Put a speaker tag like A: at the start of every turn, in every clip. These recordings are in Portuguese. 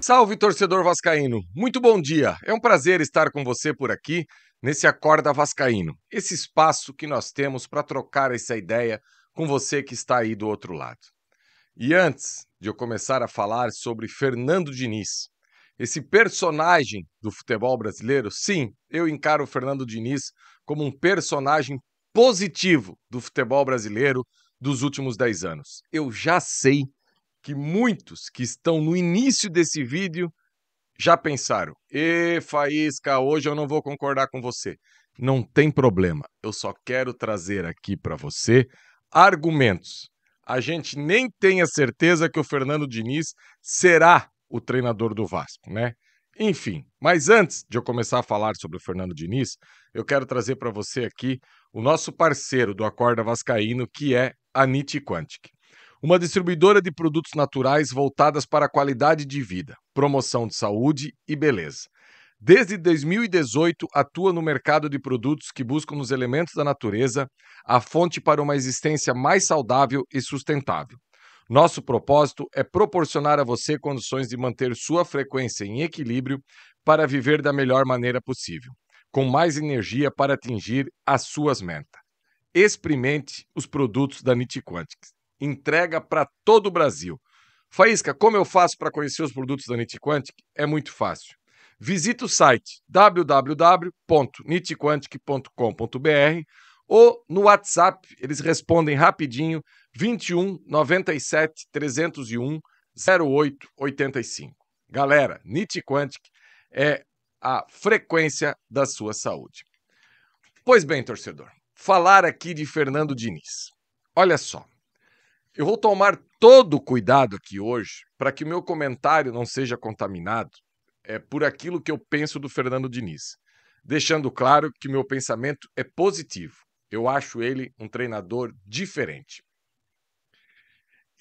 A: Salve, torcedor vascaíno! Muito bom dia! É um prazer estar com você por aqui, nesse Acorda Vascaíno, esse espaço que nós temos para trocar essa ideia com você que está aí do outro lado. E antes de eu começar a falar sobre Fernando Diniz, esse personagem do futebol brasileiro, sim, eu encaro o Fernando Diniz como um personagem positivo do futebol brasileiro dos últimos 10 anos. Eu já sei que muitos que estão no início desse vídeo já pensaram: Faísca, hoje eu não vou concordar com você. Não tem problema, eu só quero trazer aqui para você argumentos. A gente nem tem a certeza que o Fernando Diniz será o treinador do Vasco, né? Enfim, mas antes de eu começar a falar sobre o Fernando Diniz, eu quero trazer para você aqui o nosso parceiro do Acorda Vascaíno, que é a Niti Quantic. Uma distribuidora de produtos naturais voltadas para a qualidade de vida, promoção de saúde e beleza. Desde 2018, atua no mercado de produtos que buscam nos elementos da natureza a fonte para uma existência mais saudável e sustentável. Nosso propósito é proporcionar a você condições de manter sua frequência em equilíbrio para viver da melhor maneira possível, com mais energia para atingir as suas metas. Experimente os produtos da Niti Quantic. Entrega para todo o Brasil. Faísca, como eu faço para conhecer os produtos da Niti Quantic? É muito fácil. Visite o site www.nitiquantic.com.br ou no WhatsApp, eles respondem rapidinho, 21 97 301 0885. Galera, Niti Quantic é a frequência da sua saúde. Pois bem, torcedor, falar aqui de Fernando Diniz. Olha só, eu vou tomar todo o cuidado aqui hoje para que o meu comentário não seja contaminado por aquilo que eu penso do Fernando Diniz, deixando claro que meu pensamento é positivo. Eu acho ele um treinador diferente.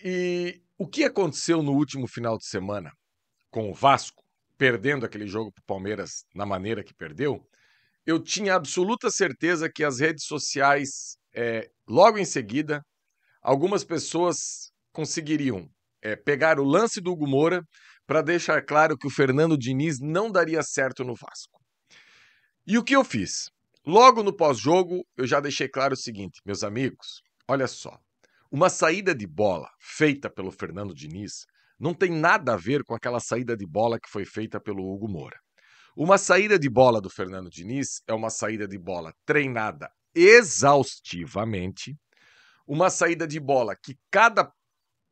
A: E o que aconteceu no último final de semana com o Vasco, perdendo aquele jogo para o Palmeiras na maneira que perdeu, eu tinha absoluta certeza que as redes sociais, logo em seguida, algumas pessoas conseguiriam pegar o lance do Hugo Moura para deixar claro que o Fernando Diniz não daria certo no Vasco. E o que eu fiz? Logo no pós-jogo, eu já deixei claro o seguinte, meus amigos, olha só, uma saída de bola feita pelo Fernando Diniz não tem nada a ver com aquela saída de bola que foi feita pelo Hugo Moura. Uma saída de bola do Fernando Diniz é uma saída de bola treinada exaustivamente, uma saída de bola que cada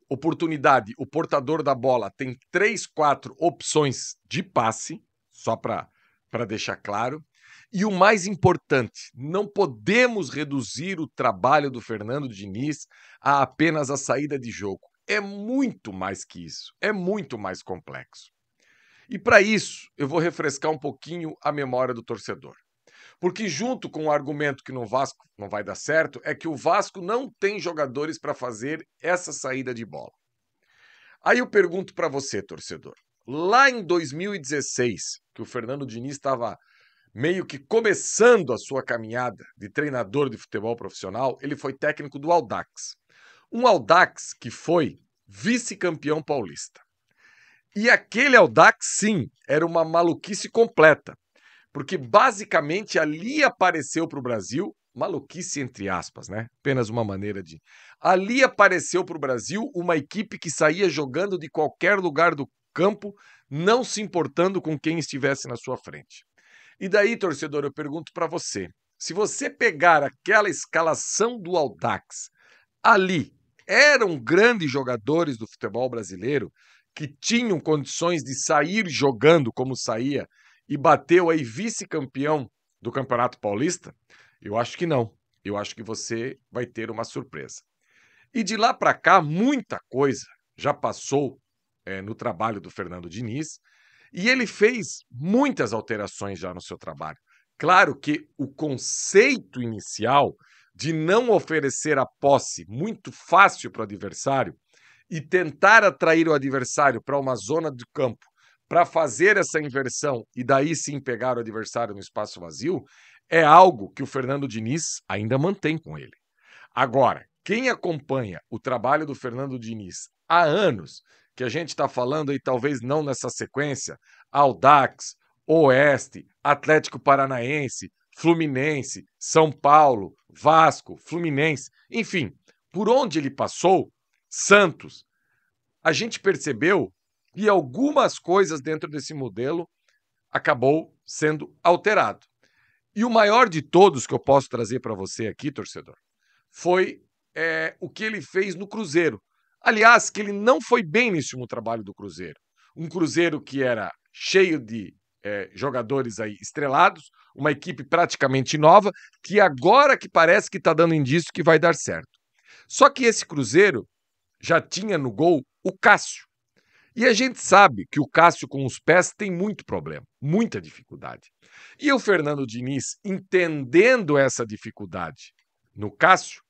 A: oportunidade, o portador da bola tem 3, 4 opções de passe, só para deixar claro. E o mais importante, não podemos reduzir o trabalho do Fernando Diniz a apenas a saída de jogo. É muito mais que isso, é muito mais complexo. E para isso, eu vou refrescar um pouquinho a memória do torcedor. Porque junto com o argumento que no Vasco não vai dar certo, é que o Vasco não tem jogadores para fazer essa saída de bola. Aí eu pergunto para você, torcedor. Lá em 2016, que o Fernando Diniz estava meio que começando a sua caminhada de treinador de futebol profissional, ele foi técnico do Audax. Um Audax que foi vice-campeão paulista. E aquele Audax, sim, era uma maluquice completa. Porque basicamente ali apareceu para o Brasil, maluquice entre aspas, né? Apenas uma maneira de... Ali apareceu para o Brasil uma equipe que saía jogando de qualquer lugar do campo, não se importando com quem estivesse na sua frente. E daí, torcedor, eu pergunto para você, se você pegar aquela escalação do Audax, ali eram grandes jogadores do futebol brasileiro que tinham condições de sair jogando como saía e bateu aí vice-campeão do Campeonato Paulista? Eu acho que não. Eu acho que você vai ter uma surpresa. E de lá para cá, muita coisa já passou no trabalho do Fernando Diniz e ele fez muitas alterações já no seu trabalho. Claro que o conceito inicial de não oferecer a posse muito fácil para o adversário e tentar atrair o adversário para uma zona de campo para fazer essa inversão e daí sim pegar o adversário no espaço vazio, é algo que o Fernando Diniz ainda mantém com ele. Agora, quem acompanha o trabalho do Fernando Diniz há anos, que a gente está falando aí, talvez não nessa sequência, Audax, Oeste, Atlético Paranaense, Fluminense, São Paulo, Vasco, Fluminense, enfim, por onde ele passou, Santos, a gente percebeu que algumas coisas dentro desse modelo acabou sendo alterado. E o maior de todos que eu posso trazer para você aqui, torcedor, foi o que ele fez no Cruzeiro. Aliás, que ele não foi bem nesse último trabalho do Cruzeiro. Um Cruzeiro que era cheio de jogadores aí estrelados, uma equipe praticamente nova, que agora que parece que está dando indício que vai dar certo. Só que esse Cruzeiro já tinha no gol o Cássio. E a gente sabe que o Cássio com os pés tem muito problema, muita dificuldade. E o Fernando Diniz, entendendo essa dificuldade no Cássio,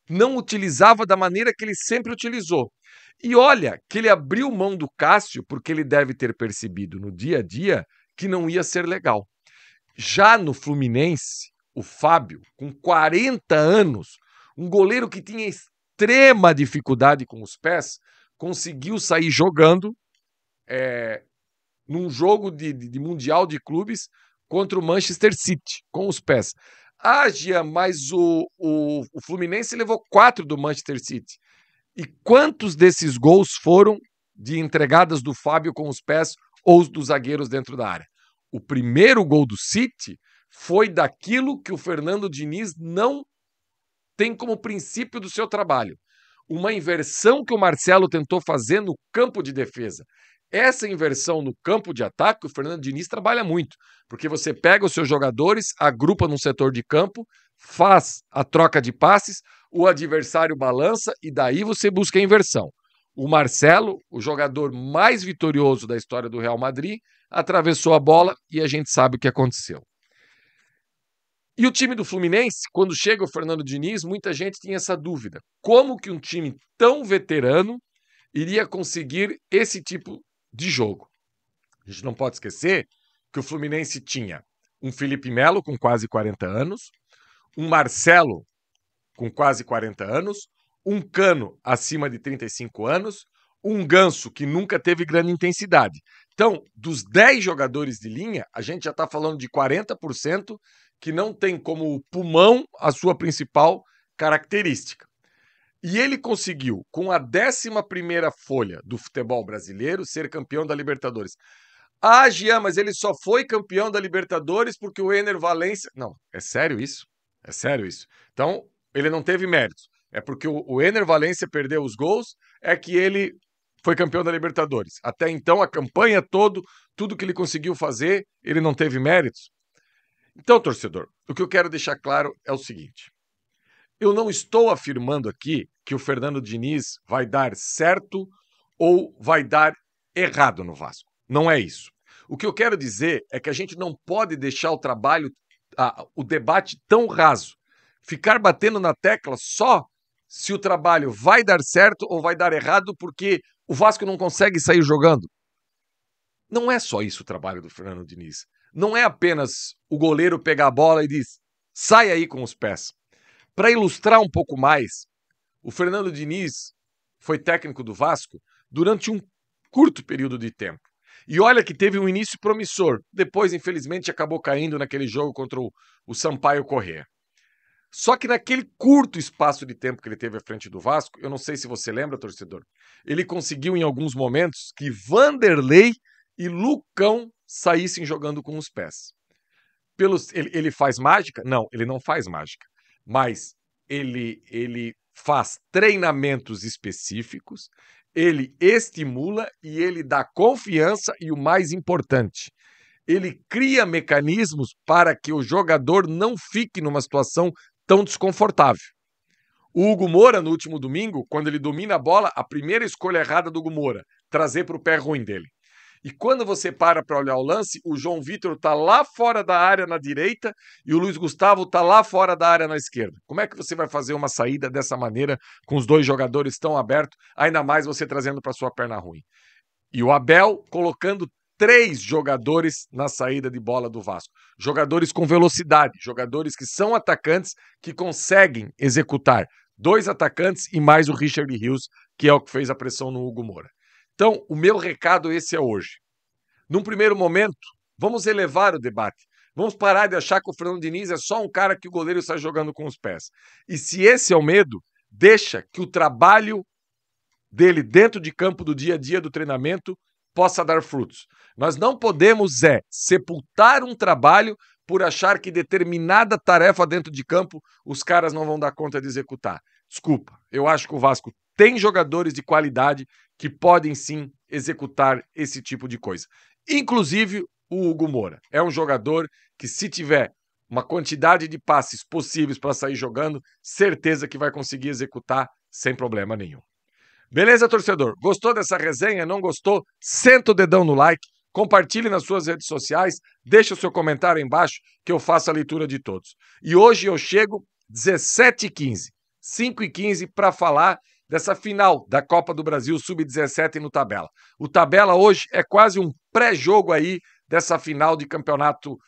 A: não utilizava da maneira que ele sempre utilizou. E olha que ele abriu mão do Cássio porque ele deve ter percebido no dia a dia que não ia ser legal. Já no Fluminense, o Fábio, com 40 anos, um goleiro que tinha extrema dificuldade com os pés, conseguiu sair jogando num jogo de Mundial de Clubes contra o Manchester City, com os pés. Gia, mas o Fluminense levou 4 do Manchester City. E quantos desses gols foram de entregadas do Fábio com os pés ou dos zagueiros dentro da área? O primeiro gol do City foi daquilo que o Fernando Diniz não tem como princípio do seu trabalho. Uma inversão que o Marcelo tentou fazer no campo de defesa. Essa inversão no campo de ataque, o Fernando Diniz trabalha muito, porque você pega os seus jogadores, agrupa num setor de campo, faz a troca de passes, o adversário balança e daí você busca a inversão. O Marcelo, o jogador mais vitorioso da história do Real Madrid, atravessou a bola e a gente sabe o que aconteceu. E o time do Fluminense, quando chega o Fernando Diniz, muita gente tinha essa dúvida. Como que um time tão veterano iria conseguir esse tipo de jogo? A gente não pode esquecer que o Fluminense tinha um Felipe Melo com quase 40 anos, um Marcelo com quase 40 anos, um Cano acima de 35 anos, um Ganso que nunca teve grande intensidade. Então, dos 10 jogadores de linha, a gente já está falando de 40% que não tem como pulmão a sua principal característica. E ele conseguiu, com a 11ª folha do futebol brasileiro, ser campeão da Libertadores. Jean, mas ele só foi campeão da Libertadores porque o Ener Valencia... Não, é sério isso? É sério isso. Então, ele não teve méritos. É porque o Ener Valencia perdeu os gols, é que ele foi campeão da Libertadores. Até então, a campanha toda, tudo que ele conseguiu fazer, ele não teve méritos. Então, torcedor, o que eu quero deixar claro é o seguinte. Eu não estou afirmando aqui que o Fernando Diniz vai dar certo ou vai dar errado no Vasco. Não é isso. O que eu quero dizer é que a gente não pode deixar o trabalho, o debate tão raso. Ficar batendo na tecla só se o trabalho vai dar certo ou vai dar errado porque o Vasco não consegue sair jogando. Não é só isso o trabalho do Fernando Diniz. Não é apenas o goleiro pegar a bola e diz, sai aí com os pés. Para ilustrar um pouco mais, o Fernando Diniz foi técnico do Vasco durante um curto período de tempo. E olha que teve um início promissor. Depois, infelizmente, acabou caindo naquele jogo contra o Sampaio Corrêa. Só que naquele curto espaço de tempo que ele teve à frente do Vasco, eu não sei se você lembra, torcedor, ele conseguiu em alguns momentos que Vanderlei e Lucão saíssem jogando com os pés. Ele faz mágica? Não, ele não faz mágica. Mas ele faz treinamentos específicos, ele estimula e ele dá confiança e o mais importante, ele cria mecanismos para que o jogador não fique numa situação tão desconfortável. O Hugo Moura, no último domingo, quando ele domina a bola, a primeira escolha errada do Hugo Moura, trazer para o pé ruim dele. E quando você para olhar o lance, o João Vitor está lá fora da área na direita e o Luiz Gustavo está lá fora da área na esquerda. Como é que você vai fazer uma saída dessa maneira com os dois jogadores tão abertos, ainda mais você trazendo para sua perna ruim? E o Abel colocando 3 jogadores na saída de bola do Vasco. Jogadores com velocidade, jogadores que são atacantes que conseguem executar 2 atacantes e mais o Richard Rios, que é o que fez a pressão no Hugo Moura. Então, o meu recado esse é hoje. Num primeiro momento, vamos elevar o debate. Vamos parar de achar que o Fernando Diniz é só um cara que o goleiro está jogando com os pés. E se esse é o medo, deixa que o trabalho dele dentro de campo do dia a dia do treinamento possa dar frutos. Nós não podemos sepultar um trabalho por achar que determinada tarefa dentro de campo os caras não vão dar conta de executar. Desculpa, eu acho que o Vasco tem jogadores de qualidade que podem sim executar esse tipo de coisa. Inclusive o Hugo Moura. É um jogador que, se tiver uma quantidade de passes possíveis para sair jogando, certeza que vai conseguir executar sem problema nenhum. Beleza, torcedor? Gostou dessa resenha? Não gostou? Senta o dedão no like, compartilhe nas suas redes sociais, deixa o seu comentário aí embaixo que eu faço a leitura de todos. E hoje eu chego 17h15, 5h15 para falar dessa final da Copa do Brasil Sub-17 no Tabela. O Tabela hoje é quase um pré-jogo aí dessa final de campeonato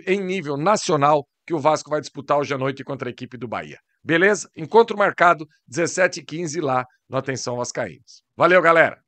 A: em nível nacional que o Vasco vai disputar hoje à noite contra a equipe do Bahia. Beleza? Encontro marcado 17h15 lá no Atenção Vascaínos. Valeu, galera!